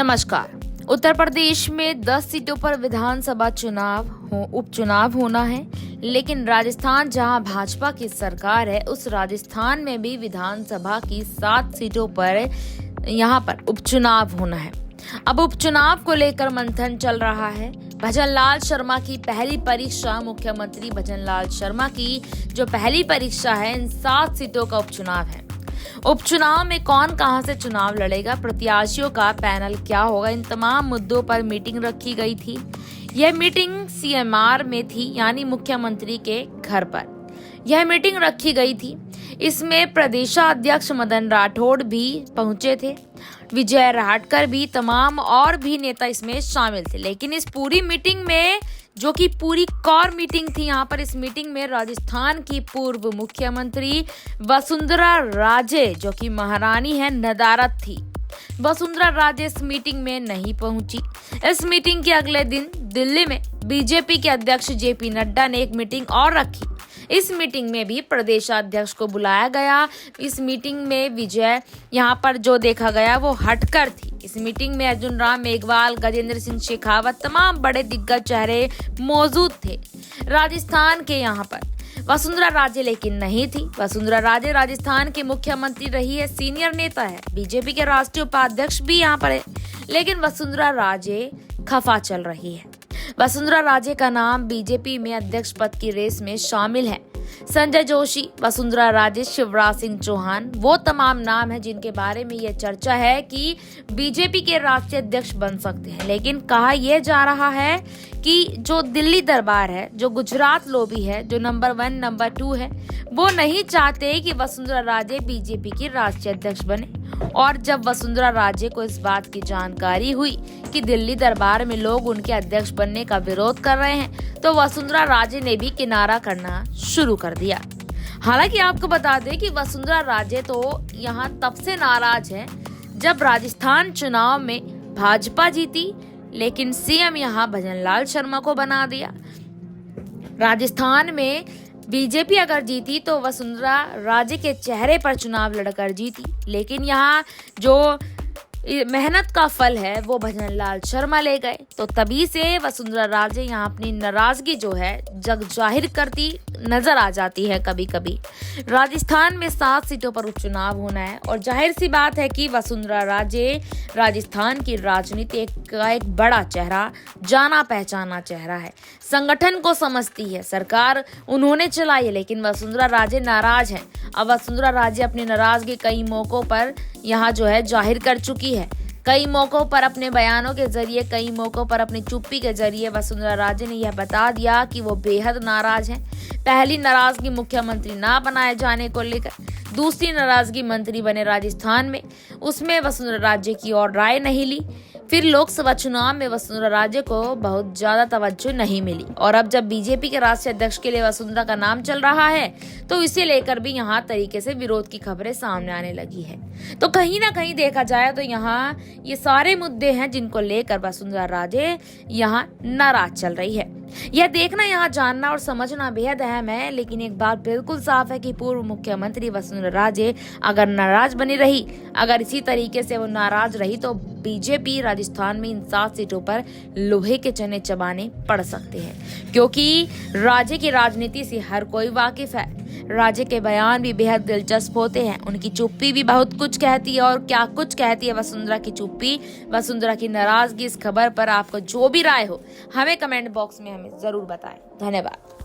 नमस्कार। उत्तर प्रदेश में 10 सीटों पर विधानसभा उपचुनाव होना है, लेकिन राजस्थान जहां भाजपा की सरकार है, उस राजस्थान में भी विधानसभा की 7 सीटों पर यहां पर उपचुनाव होना है। अब उपचुनाव को लेकर मंथन चल रहा है। भजनलाल शर्मा की पहली परीक्षा, मुख्यमंत्री भजनलाल शर्मा की जो पहली परीक्षा है, इन 7 सीटों का उपचुनाव है। उपचुनाव में कौन कहां से चुनाव लड़ेगा, प्रत्याशियों का पैनल क्या होगा, इन तमाम मुद्दों पर मीटिंग रखी गई थी। यह मीटिंग सीएमआर में थी, यानी मुख्यमंत्री के घर पर यह मीटिंग रखी गई थी। इसमें प्रदेशाध्यक्ष मदन राठौड़ भी पहुंचे थे, विजय राहटकर भी, तमाम और भी नेता इसमें शामिल थे। लेकिन इस पूरी मीटिंग में, जो कि पूरी कोर मीटिंग थी, यहाँ पर इस मीटिंग में राजस्थान की पूर्व मुख्यमंत्री वसुंधरा राजे, जो कि महारानी है, नदारद थी। वसुंधरा राजे इस मीटिंग में नहीं पहुंची। इस मीटिंग के अगले दिन दिल्ली में बीजेपी के अध्यक्ष जेपी नड्डा ने एक मीटिंग और रखी। इस मीटिंग में भी प्रदेशाध्यक्ष को बुलाया गया। इस मीटिंग में विजय यहाँ पर जो देखा गया वो हटकर थी। इस मीटिंग में अर्जुन राम मेघवाल, गजेंद्र सिंह शेखावत, तमाम बड़े दिग्गज चेहरे मौजूद थे। राजस्थान के यहाँ पर वसुंधरा राजे लेकिन नहीं थी। वसुंधरा राजे राजस्थान के मुख्यमंत्री रही है, सीनियर नेता है, बीजेपी के राष्ट्रीय उपाध्यक्ष भी यहाँ पर है, लेकिन वसुंधरा राजे खफा चल रही है। वसुंधरा राजे का नाम बीजेपी में अध्यक्ष पद की रेस में शामिल है। संजय जोशी, वसुंधरा राजे, शिवराज सिंह चौहान, वो तमाम नाम हैं जिनके बारे में ये चर्चा है कि बीजेपी के राष्ट्रीय अध्यक्ष बन सकते हैं। लेकिन कहा यह जा रहा है कि जो दिल्ली दरबार है, जो गुजरात लॉबी है, जो नंबर 1 नंबर 2 है, वो नहीं चाहते कि वसुंधरा राजे बीजेपी की राष्ट्रीय अध्यक्ष बने। और जब वसुंधरा राजे को इस बात की जानकारी हुई कि दिल्ली दरबार में लोग उनके अध्यक्ष बनने का विरोध कर रहे हैं, तो वसुंधरा राजे ने भी किनारा करना शुरू कर दिया। हालांकि आपको बता दें कि वसुंधरा राजे तो यहाँ तब से नाराज है जब राजस्थान चुनाव में भाजपा जीती, लेकिन सीएम यहाँ भजनलाल शर्मा को बना दिया। राजस्थान में बीजेपी अगर जीती तो वसुंधरा राजे के चेहरे पर चुनाव लड़कर जीती, लेकिन यहाँ जो मेहनत का फल है वो भजनलाल शर्मा ले गए। तो तभी से वसुंधरा राजे यहाँ अपनी नाराजगी जो है जग जाहिर करती नजर आ जाती है। कभी कभी राजस्थान में 7 सीटों पर उपचुनाव होना है और जाहिर सी बात है कि वसुंधरा राजे राजस्थान की राजनीति का एक बड़ा चेहरा, जाना पहचाना चेहरा है, संगठन को समझती है। सरकार उन्होंने चलाई है, लेकिन वसुंधरा राजे नाराज हैं। अब वसुंधरा राजे अपनी नाराजगी कई मौकों पर यहाँ जो है जाहिर कर चुकी है। कई मौकों पर अपने बयानों के जरिए, कई मौकों पर अपनी चुप्पी के जरिए वसुंधरा राजे ने यह बता दिया कि वो बेहद नाराज हैं। पहली नाराजगी मुख्यमंत्री ना बनाए जाने को लेकर, दूसरी नाराजगी मंत्री बने राजस्थान में, उसमें वसुंधरा राजे की और राय नहीं ली। फिर लोकसभा चुनाव में वसुंधरा राजे को बहुत ज्यादा तवज्जो नहीं मिली, और अब जब बीजेपी के राष्ट्रीय अध्यक्ष के लिए वसुंधरा का नाम चल रहा है, तो इसे लेकर भी यहाँ तरीके से विरोध की खबरें सामने आने लगी है। तो कहीं ना कहीं देखा जाए तो यहाँ ये सारे मुद्दे हैं जिनको लेकर वसुंधरा राजे यहाँ नाराज चल रही है। यह देखना, यहाँ जानना और समझना बेहद अहम है। लेकिन एक बात बिल्कुल साफ है कि पूर्व मुख्यमंत्री वसुंधरा राजे अगर नाराज बनी रही, अगर इसी तरीके से वो नाराज रही, तो बीजेपी राजस्थान में इन 7 सीटों पर लोहे के चने चबाने पड़ सकते हैं, क्योंकि राजे की राजनीति से हर कोई वाकिफ है। राजे के बयान भी बेहद दिलचस्प होते हैं, उनकी चुप्पी भी बहुत कुछ कहती है। और क्या कुछ कहती है वसुंधरा की चुप्पी, वसुंधरा की नाराजगी, इस खबर पर आपको जो भी राय हो हमें कमेंट बॉक्स में हमें जरूर बताएं। धन्यवाद।